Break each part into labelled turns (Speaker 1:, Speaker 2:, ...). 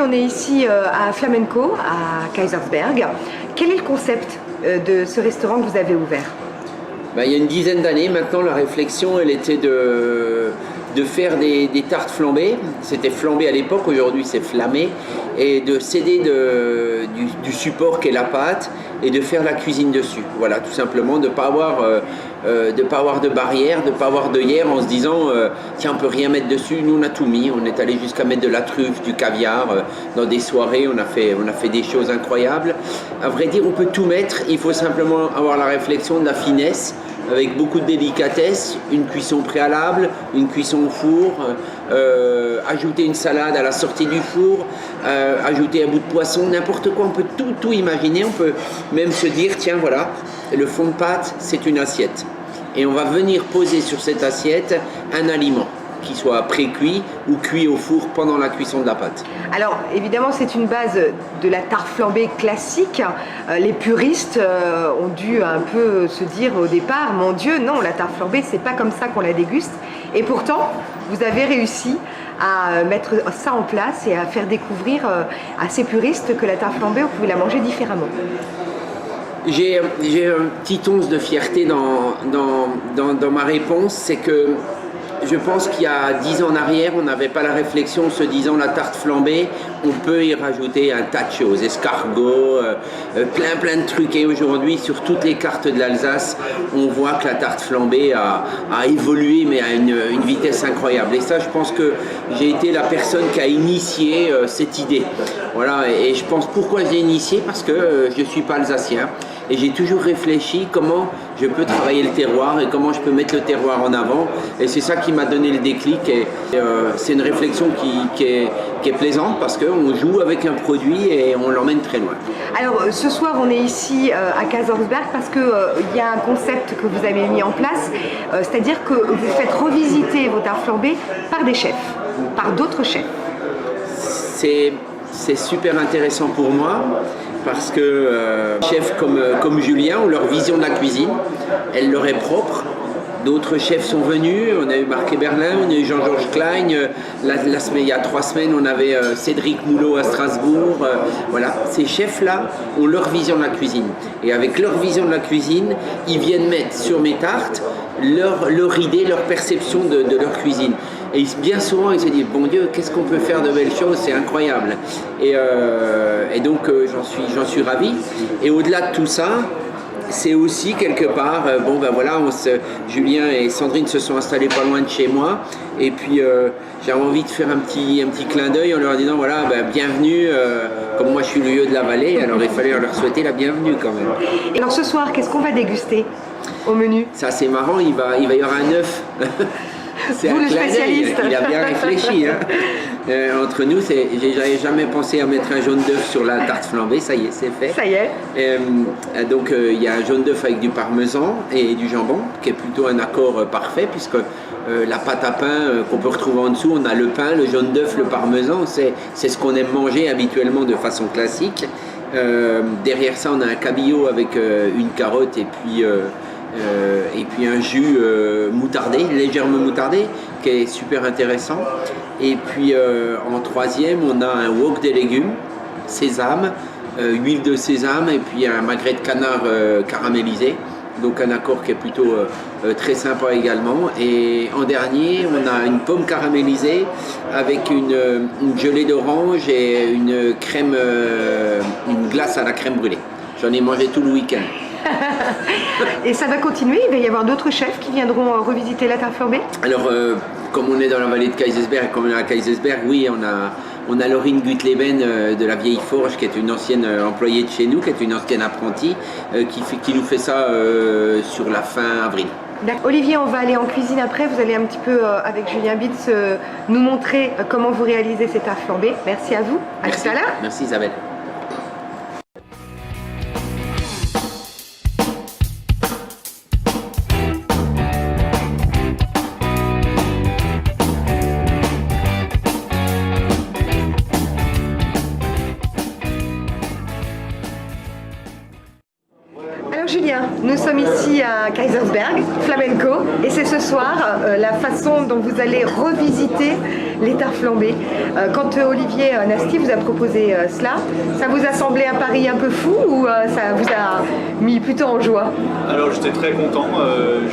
Speaker 1: Aujourd'hui, on est ici à Flamenco, à Kaysersberg. Quel est le concept de ce restaurant que vous avez ouvert?
Speaker 2: Il y a une dizaine d'années maintenant, la réflexion elle était de faire des tartes flambées. C'était flambé à l'époque, aujourd'hui c'est flammé. Et de céder du support qu'est la pâte et de faire la cuisine dessus. Voilà, tout simplement, de ne pas avoir de barrière, de ne pas avoir d'œillère en se disant tiens, on ne peut rien mettre dessus. Nous on a tout mis, on est allé jusqu'à mettre de la truffe, du caviar. Dans des soirées, on a fait des choses incroyables. À vrai dire, on peut tout mettre, il faut simplement avoir la réflexion de la finesse, avec beaucoup de délicatesse, une cuisson préalable, une cuisson au four, ajouter une salade à la sortie du four, ajouter un bout de poisson, n'importe quoi, on peut tout imaginer, on peut même se dire, tiens voilà, le fond de pâte c'est une assiette. Et on va venir poser sur cette assiette un aliment, qui soit pré-cuit ou cuit au four pendant la cuisson de la pâte.
Speaker 1: Alors évidemment c'est une base de la tarte flambée classique. Les puristes ont dû un peu se dire au départ, mon Dieu, non, la tarte flambée c'est pas comme ça qu'on la déguste. Et pourtant vous avez réussi à mettre ça en place et à faire découvrir à ces puristes que la tarte flambée, on pouvait la manger différemment.
Speaker 2: J'ai un petit once de fierté dans ma réponse, c'est que je pense qu'il y a 10 ans en arrière, on n'avait pas la réflexion en se disant la tarte flambée, on peut y rajouter un tas de choses, escargots, plein de trucs. Et aujourd'hui, sur toutes les cartes de l'Alsace, on voit que la tarte flambée a évolué, mais à une vitesse incroyable. Et ça, je pense que j'ai été la personne qui a initié cette idée. Voilà, et je pense pourquoi j'ai initié, parce que je ne suis pas alsacien. Et j'ai toujours réfléchi comment je peux travailler le terroir et comment je peux mettre le terroir en avant. Et c'est ça qui m'a donné le déclic. Et c'est une réflexion qui est plaisante parce qu'on joue avec un produit et on l'emmène très loin.
Speaker 1: Alors ce soir on est ici à Kaysersberg parce qu'il y a un concept que vous avez mis en place, c'est-à-dire que vous faites revisiter vos tartes flambées par des chefs, par d'autres chefs.
Speaker 2: C'est super intéressant pour moi parce que chefs comme Julien ont leur vision de la cuisine, elle leur est propre. D'autres chefs sont venus, on a eu Marc Eberlin, on a eu Jean-Georges Klein, il y a 3 semaines on avait Cédric Moulot à Strasbourg. Voilà, ces chefs-là ont leur vision de la cuisine. Et avec leur vision de la cuisine, ils viennent mettre sur mes tartes leur idée, leur perception de leur cuisine. Et bien souvent, ils se disent, bon Dieu, qu'est-ce qu'on peut faire de belles choses, c'est incroyable. Et donc, j'en suis ravi. Et au-delà de tout ça, c'est aussi quelque part, Julien et Sandrine se sont installés pas loin de chez moi. Et puis, j'avais envie de faire un petit clin d'œil en leur disant, voilà, bienvenue, comme moi je suis le lieu de la vallée, alors il fallait leur souhaiter la bienvenue quand même.
Speaker 1: Et alors ce soir, qu'est-ce qu'on va déguster au menu?
Speaker 2: Ça c'est marrant, il va y avoir un œuf. C'est un clin d'œil, il a bien réfléchi. Hein. Entre nous, j'avais jamais pensé à mettre un jaune d'œuf sur la tarte flambée, ça y est, c'est fait.
Speaker 1: Ça y est.
Speaker 2: Donc il y a un jaune d'œuf avec du parmesan et du jambon, qui est plutôt un accord parfait, puisque la pâte à pain qu'on peut retrouver en dessous, on a le pain, le jaune d'œuf, le parmesan, c'est ce qu'on aime manger habituellement de façon classique. Derrière ça, on a un cabillaud avec une carotte et puis un jus moutardé, légèrement moutardé, qui est super intéressant. Et puis en troisième, on a un wok des légumes, sésame, huile de sésame et puis un magret de canard caramélisé. Donc un accord qui est plutôt très sympa également. Et en dernier, on a une pomme caramélisée avec une gelée d'orange et une glace à la crème brûlée. J'en ai mangé tout le week-end.
Speaker 1: Et ça va continuer, il va y avoir d'autres chefs qui viendront revisiter la tarte flambée?
Speaker 2: Alors, comme on est dans la vallée de Kaysersberg, comme on est à Kaysersberg, oui, on a Laurine Gutleben de la Vieille Forge, qui est une ancienne employée de chez nous, qui est une ancienne apprentie, qui nous fait ça sur la fin avril.
Speaker 1: Olivier, on va aller en cuisine après, vous allez un petit peu avec Julien Bitz nous montrer comment vous réalisez cette tarte flambée. Merci à vous, à tout à l'heure.
Speaker 2: Merci Isabelle.
Speaker 1: Julien, nous sommes ici à Kaysersberg, Flamenco, et c'est ce soir la façon dont vous allez revisiter les tartes flambées. Quand Olivier Nasty vous a proposé cela, ça vous a semblé un pari un peu fou ou ça vous a mis plutôt en joie?
Speaker 3: Alors j'étais très content,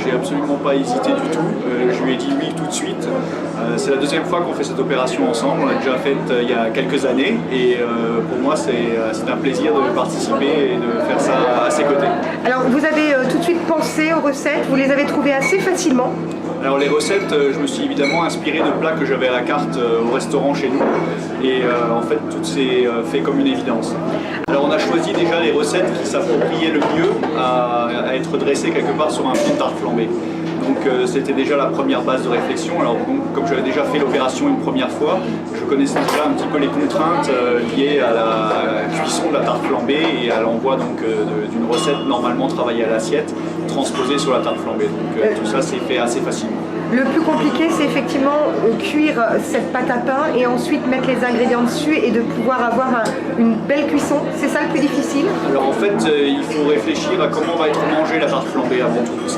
Speaker 3: j'ai absolument pas hésité du tout, je lui ai dit oui tout de suite. C'est la deuxième fois qu'on fait cette opération ensemble, on l'a déjà faite il y a quelques années et pour moi c'est un plaisir de participer et de faire ça à ses côtés.
Speaker 1: Alors vous avez tout de suite pensé aux recettes, vous les avez trouvées assez facilement?
Speaker 3: Alors les recettes, je me suis évidemment inspiré de plats que j'avais à la carte au restaurant chez nous et en fait tout s'est fait comme une évidence. Alors on a choisi déjà les recettes qui s'appropriaient le mieux à être dressées quelque part sur un fond de tarte flambée. Donc c'était déjà la première base de réflexion. Alors donc, comme j'avais déjà fait l'opération une première fois, je connaissais déjà un petit peu les contraintes liées à la cuisson de la tarte flambée et à l'envoi donc d'une recette normalement travaillée à l'assiette, transposée sur la tarte flambée. Donc tout ça s'est fait assez facilement.
Speaker 1: Le plus compliqué, c'est effectivement cuire cette pâte à pain et ensuite mettre les ingrédients dessus et de pouvoir avoir une belle cuisson. C'est ça le plus difficile?
Speaker 3: Alors en fait, il faut réfléchir à comment va être mangée la tarte flambée avant tout. Parce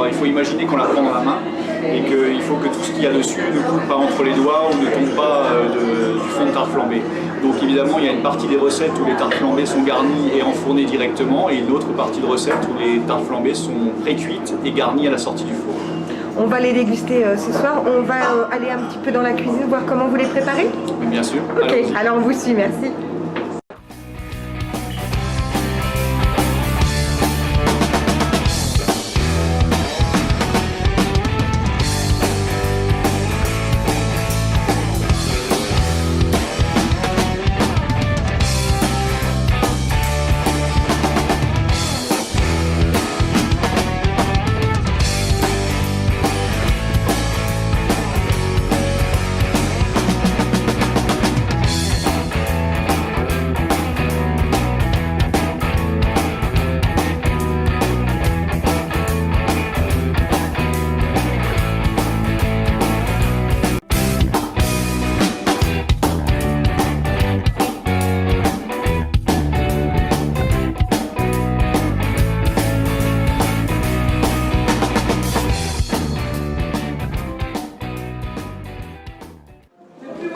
Speaker 3: il faut imaginer qu'on la prend dans la main et qu'il faut que tout ce qu'il y a dessus ne coule pas entre les doigts ou ne tombe pas du fond de tarte flambée. Donc évidemment, il y a une partie des recettes où les tartes flambées sont garnies et enfournées directement et une autre partie de recettes où les tartes flambées sont pré-cuites et garnies à la sortie du four.
Speaker 1: On va les déguster ce soir. On va aller un petit peu dans la cuisine, voir comment vous les préparez?
Speaker 3: Mais bien sûr.
Speaker 1: Ok, alors on vous suit, merci.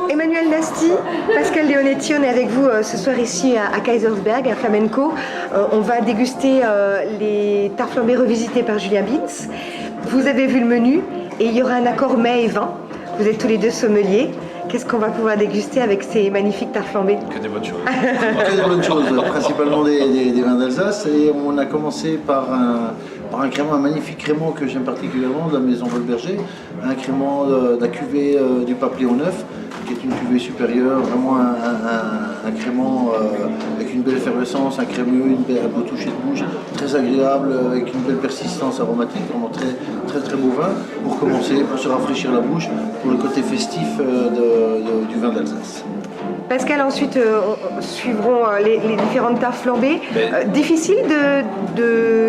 Speaker 1: Emmanuel Nasty, Pascal Leonetti, on est avec vous ce soir ici à Kaisersberg, à Flamenco. On va déguster les tartes flambées revisitées par Julien Bins. Vous avez vu le menu et il y aura un accord mets et vin. Vous êtes tous les deux sommeliers. Qu'est-ce qu'on va pouvoir déguster avec ces magnifiques tartes flambées?
Speaker 4: Que des bonnes choses.
Speaker 5: Que des bonnes choses, principalement des vins d'Alsace. Et on a commencé par un magnifique crément que j'aime particulièrement de la maison Volberger. Un crément de la cuvée du Pape Léon IX, qui est une cuvée supérieure, vraiment un crément avec une belle effervescence, un crémeux, un beau toucher de bouche, très agréable, avec une belle persistance aromatique, vraiment très beau vin pour commencer, pour se rafraîchir la bouche, pour le côté festif du vin d'Alsace.
Speaker 1: Pascal, ensuite suivront les différentes tartes flambées. Difficile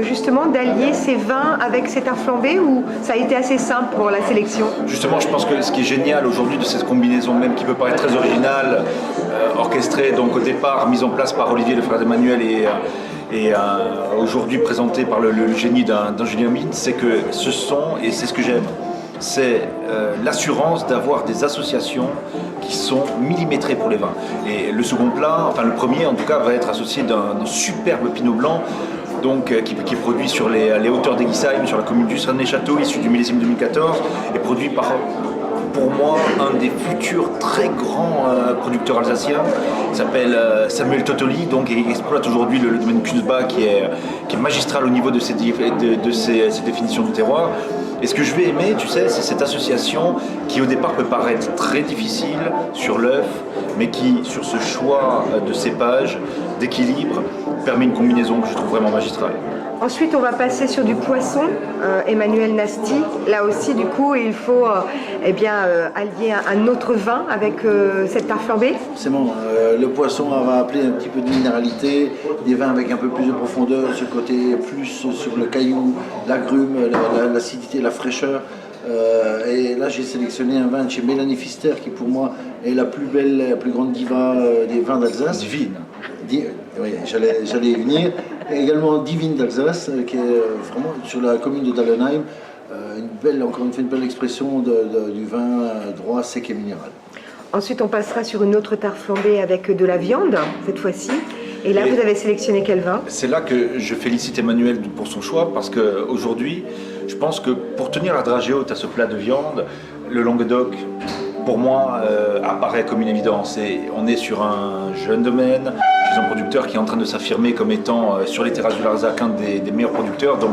Speaker 1: justement d'allier ces vins avec ces tartes flambées ou ça a été assez simple pour la sélection?
Speaker 4: Justement, je pense que ce qui est génial aujourd'hui de cette combinaison, même qui peut paraître très originale, orchestrée donc au départ, mise en place par Olivier, le frère d'Emmanuel, et aujourd'hui présentée par le génie d'un Julien Bins, c'est que ce sont, et c'est ce que j'aime, c'est l'assurance d'avoir des associations qui sont millimétrées pour les vins. Et le second plat, enfin le premier en tout cas, va être associé d'un superbe pinot blanc, donc, qui est produit sur les hauteurs d'Eguisheim, sur la commune du Sarney-Château, issu du millésime 2014, et produit par, pour moi, un des futurs très grands producteurs alsaciens. Il s'appelle Samuel Totoli, donc il exploite aujourd'hui le domaine Kunstbach qui est magistral au niveau de ses définitions du terroir. Et ce que je vais aimer, tu sais, c'est cette association qui au départ peut paraître très difficile sur l'œuf, mais qui, sur ce choix de cépage, d'équilibre, permet une combinaison que je trouve vraiment magistrale.
Speaker 1: Ensuite, on va passer sur du poisson, Emmanuel Nasty. Là aussi, du coup, il faut allier un autre vin avec cette tarte flambée.
Speaker 5: C'est bon, le poisson va appeler un petit peu de minéralité, des vins avec un peu plus de profondeur, ce côté plus sur le caillou, l'agrume, l'acidité, la fraîcheur. Et là, j'ai sélectionné un vin de chez Mélanie Pfister qui, pour moi, est la plus belle, la plus grande diva des vins d'Alsace.
Speaker 4: Divine.
Speaker 5: Oui, j'allais y venir. Et également Divine d'Alsace, qui est vraiment sur la commune de Dallenheim. encore une fois, une belle expression du vin droit, sec et minéral.
Speaker 1: Ensuite, on passera sur une autre tarte flambée avec de la viande, cette fois-ci. Et là, vous avez sélectionné quel vin?
Speaker 4: C'est là que je félicite Emmanuel pour son choix, parce qu'aujourd'hui, je pense que pour tenir la dragée haute à ce plat de viande, le Languedoc, pour moi, apparaît comme une évidence. Et on est sur un jeune domaine, chez un producteur qui est en train de s'affirmer comme étant, sur les terrasses du Larzac, un des meilleurs producteurs, donc,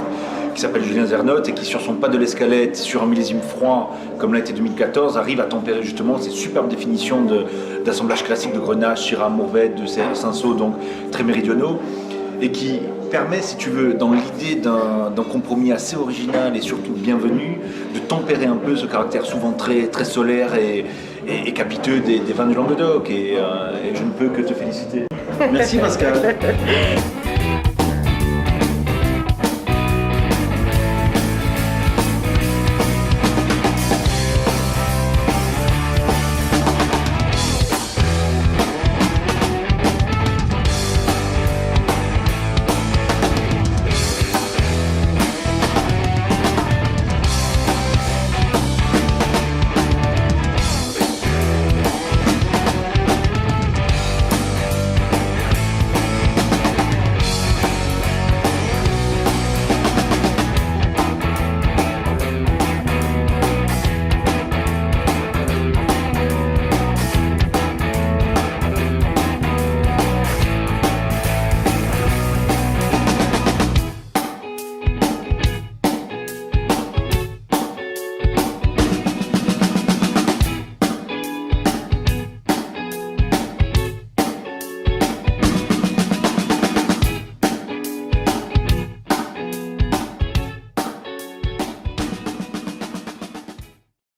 Speaker 4: qui s'appelle Julien Zernotte, et qui, sur son pas de l'escalette, sur un millésime froid, comme l'a été 2014, arrive à tempérer justement ces superbes définitions d'assemblage classique de Grenache, Syrah, Mourvèdre, de Cinsault, donc très méridionaux, et qui permet, si tu veux, dans l'idée d'un compromis assez original et surtout bienvenu, de tempérer un peu ce caractère souvent très, très solaire et capiteux des vins du Languedoc. Et je ne peux que te féliciter.
Speaker 5: Merci Pascal.